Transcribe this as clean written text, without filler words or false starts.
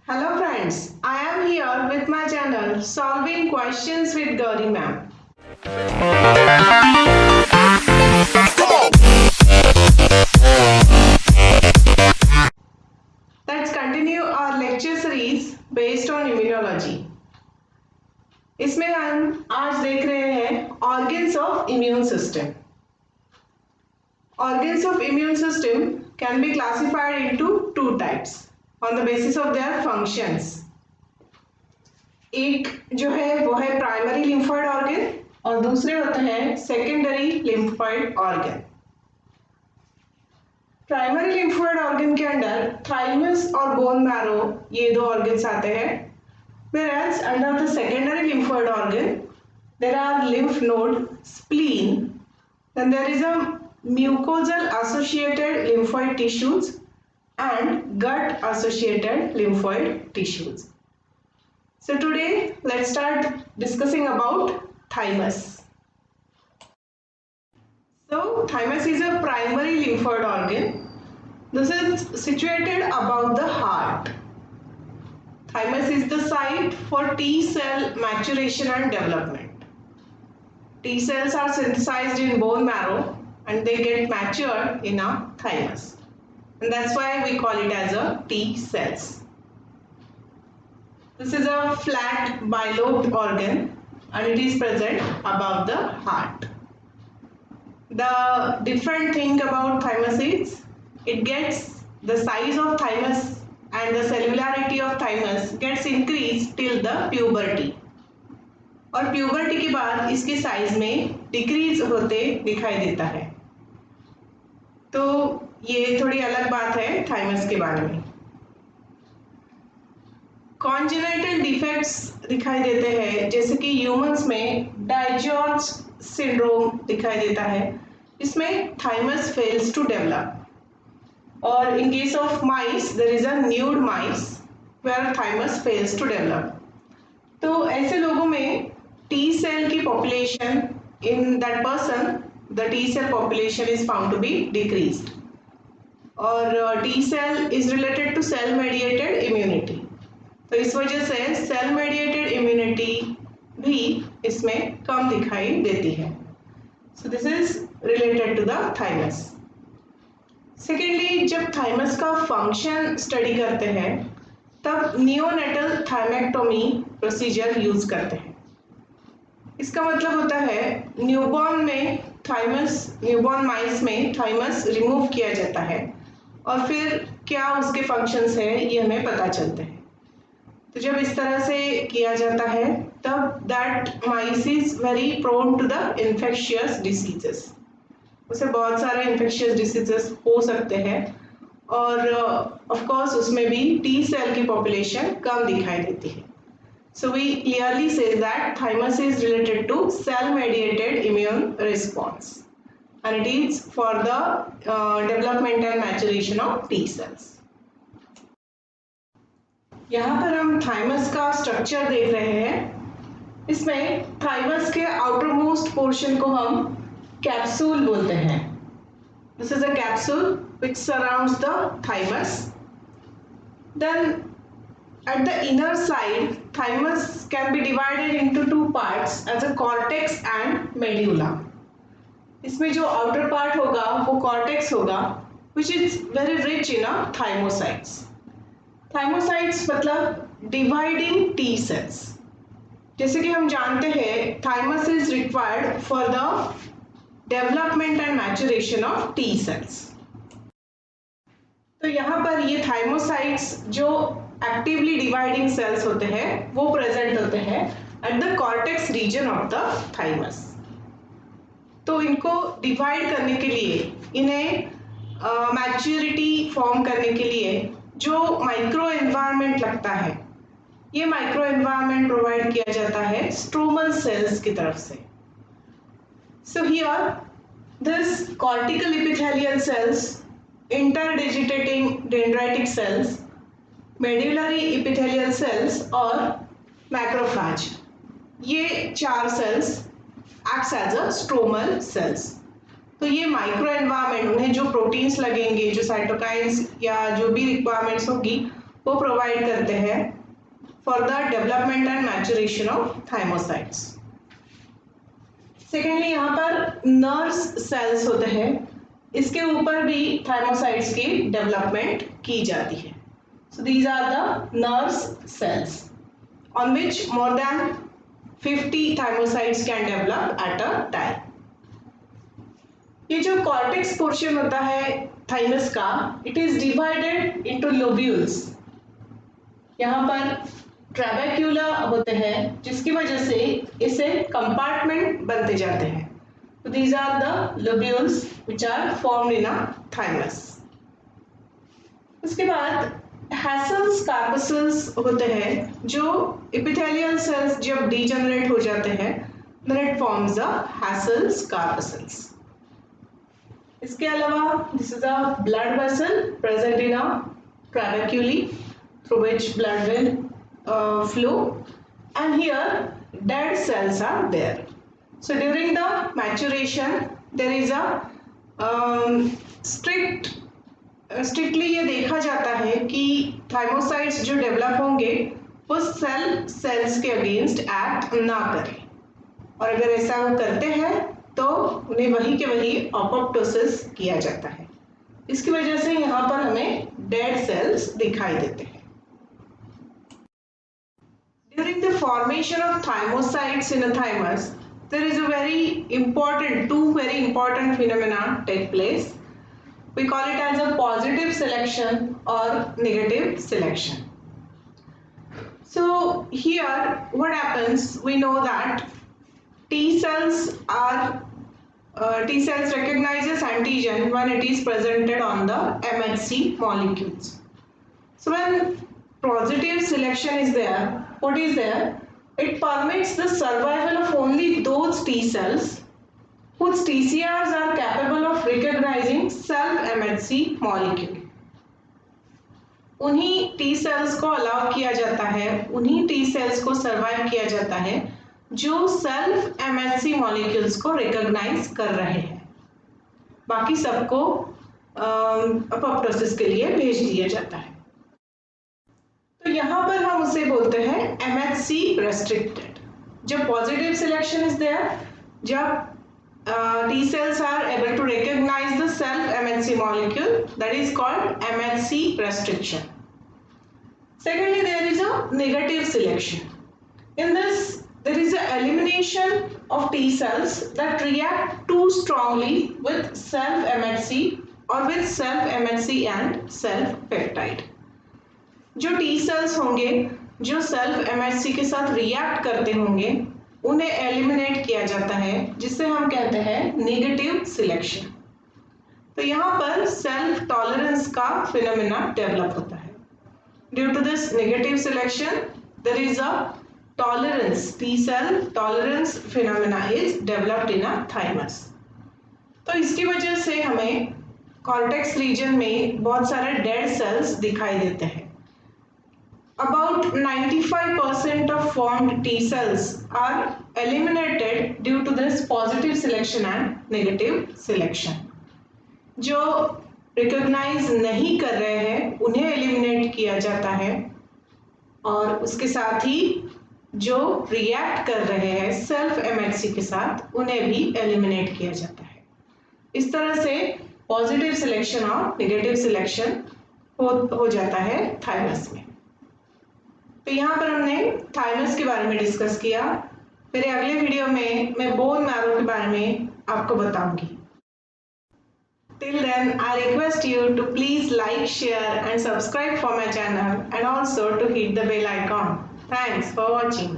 Hello friends, I am here with my channel Solving Questions with Gauri Ma'am. Let's continue our lecture series based on immunology. इसमें हम आज देख रहे हैं organs of immune system. Organs of immune system can be classified into two types on the basis of their functions. एक जो है वो है प्राइमरी लिम्फोइड ऑर्गन और दूसरे होते हैं secondary lymphoid organ. Primary lymphoid organ के अंडर थाइमस और बोन मैरो ये दो ऑर्गन्स आते हैं, whereas under the secondary lymphoid organ there are lymph node, spleen, then there is a mucosal associated lymphoid tissues and gut associated lymphoid tissues. So today let's start discussing about thymus. So thymus is a primary lymphoid organ. This is situated above the heart. Thymus is the site for T cell maturation and development. T cells are synthesized in bone marrow and they get matured in a thymus. And that's why we call it as a T cells. This is a flat bilobed organ and it is present above the heart. The different thing about thymus is it gets the size of thymus and the cellularity of thymus gets increased till the puberty. और puberty के बाद इसके size में decrease होते दिखाई देता है। तो ये थोड़ी अलग बात है थाइमस के बारे में। कॉन्जेनिटल डिफेक्ट्स दिखाई देते हैं, जैसे कि ह्यूमंस में डाइजॉर्ज सिंड्रोम दिखाई देता है, इसमें थाइमस फेल्स टू डेवलप। और in case of mice there is a nude mice where thymus fails to develop. तो ऐसे लोगों में T cell की population in that person, the T cell population is found to be decreased. और T cell is related to cell mediated immunity. तो इस वजह से cell mediated immunity भी इसमें कम दिखाई देती है. So this is related to the thymus. Secondly, जब थाइमस का फंक्शन स्टडी करते हैं तब नियोनेटल थाइमेक्टोमी प्रोसीजर यूज करते हैं। इसका मतलब होता है न्यूबॉर्न माइस में थाइमस रिमूव किया जाता है और फिर क्या उसके फंक्शंस है ये हमें पता चलते हैं। तो जब इस तरह से किया जाता है तब that mice is very prone to the infectious diseases, उसे बहुत सारे इन्फेक्शियस डिसीजेस हो सकते हैं और ऑफ कोर्स उसमें भी टी सेल की पॉपुलेशन कम दिखाई देती है। So we clearly see that thymus is related to cell mediated immune response and it is for the development and maturation of T cells. यहाँ पर हम थाइमस का स्ट्रक्चर देख रहे हैं। इसमें थाइमस के आउटर मोस्ट पोर्शन को हम कैप्सूल बोलते हैं। This is a capsule which surrounds the thymus. Then at the inner side, thymus can be divided into two parts as a cortex and medulla. इसमें जो outer part होगा वो cortex होगा, which is very rich in thymocytes. Thymocytes मतलब dividing T cells. जैसे कि हम जानते हैं thymus is required for the development and maturation of T sales. तो यहाँ पर ये थाइमोसाइट्स जो एक्टिवली डिवाइडिंग सेल्स होते हैं वो प्रेजेंट होते हैं at the cortex region of the thymus. तो इनको डिवाइड करने के लिए, इन्हें मैच्योरिटी फॉर्म करने के लिए जो माइक्रो एनवायरनमेंट लगता है, ये माइक्रो एनवायरनमेंट प्रोवाइड किया जाता है स्ट्रोमल सेल्स की तरफ से। So here, this cortical epithelial cells, interdigitating dendritic cells, medullary epithelial cells और macrophage, ये चार cells acts as a stromal cells. तो ये माइक्रो एनवायरनमेंट, उन्हें जो प्रोटीन्स लगेंगे, जो साइटोकाइंस या जो भी रिक्वायरमेंट्स होगी वो प्रोवाइड करते हैं for the development and maturation of thymocytes. Secondly यहाँ पर नर्व्स सेल्स होते हैं, इसके ऊपर भी थाइमोसाइट्स की डेवलपमेंट की जाती है। So these are the nerves cells on which more than 50 thymocytes can develop at a time. ये जो कॉर्टेक्स पोर्शन होता है थाइमस का, it is divided into lobules. यहाँ पर ट्रैबेक्यूला होते हैं जिसकी वजह से इसे कंपार्टमेंट बनते जाते हैं। तो these are the lobules which are formed in a thymus. उसके बाद हैसल्स कार्पसल्स होते हैं, जो एपिथेलियल सेल्स जब डीजनरेट हो जाते हैं then it forms the Hassel's corpuscles. इसके अलावा this is a blood vessel present in a trabeculae through which blood will flow, and here dead cells are there. So during the maturation there is a strictly ये देखा जाता है कि thymocytes जो develop होंगे वो सेल्स के against act ना करें, और अगर ऐसा वो करते हैं तो उन्हें वही के वही अपोप्टोसिस किया जाता है। इसकी वजह से यहाँ पर हमें डेड सेल्स दिखाई देते हैं। During the formation of thymocytes in a thymus, there is two very important phenomena take place. We call it as a positive selection or negative selection. So here what happens, we know that T cells recognizes antigen when it is presented on the MHC molecules. So when positive selection is there, what is there? It permits the survival of only those T cells whose TCRs are capable of recognizing self-MHC molecule. उन्हीं T cells को allow किया जाता है, उन्हीं T cells को survive किया जाता है जो सेल्फ MHC मॉलिक्यूल्स को रिकॉग्नाइज कर रहे हैं। बाकी सबको अपोप्टोसिस के लिए भेज दिया जाता है। तो यहाँ पर हम उसे बोलते हैं MHC रेस्ट्रिक्टेड। जब पॉजिटिव सिलेक्शन इज देयर, जब T cells are able to recognize the self MHC molecule, that is called MHC restriction. Secondly, there is a negative selection. In this, there is an elimination of T cells that react too strongly with self MHC or with self MHC and self peptide. जो T cells होंगे जो self MHC के साथ react करते होंगे उन्हें eliminate किया जाता है, जिसे हम कहते हैं नेगेटिव सिलेक्शन। तो यहाँ पर सेल्फ टॉलरेंस का फिनोमेना डेवलप होता है। Due to this negative selection there is a tolerance, T cell tolerance phenomena is developed in a thymus. तो इसकी वजह से हमें कॉर्टेक्स रीजन में बहुत सारे डेड सेल्स दिखाई देते हैं। About 95% of formed T cells are eliminated due to this positive selection and negative selection. जो recognize नहीं कर रहे हैं उन्हें eliminate किया जाता है, और उसके साथ ही जो react कर रहे हैं self MHC के साथ उन्हें भी eliminate किया जाता है। इस तरह से positive selection और negative selection हो जाता है थाइमस में। तो यहाँ पर हमने थाइमस के बारे में डिस्कस किया। मेरे अगले वीडियो में मैं बोन मैरो के बारे में आपको बताऊंगी। Till then, I request you to please like, share and subscribe for my channel and also to hit the bell icon. Thanks for watching.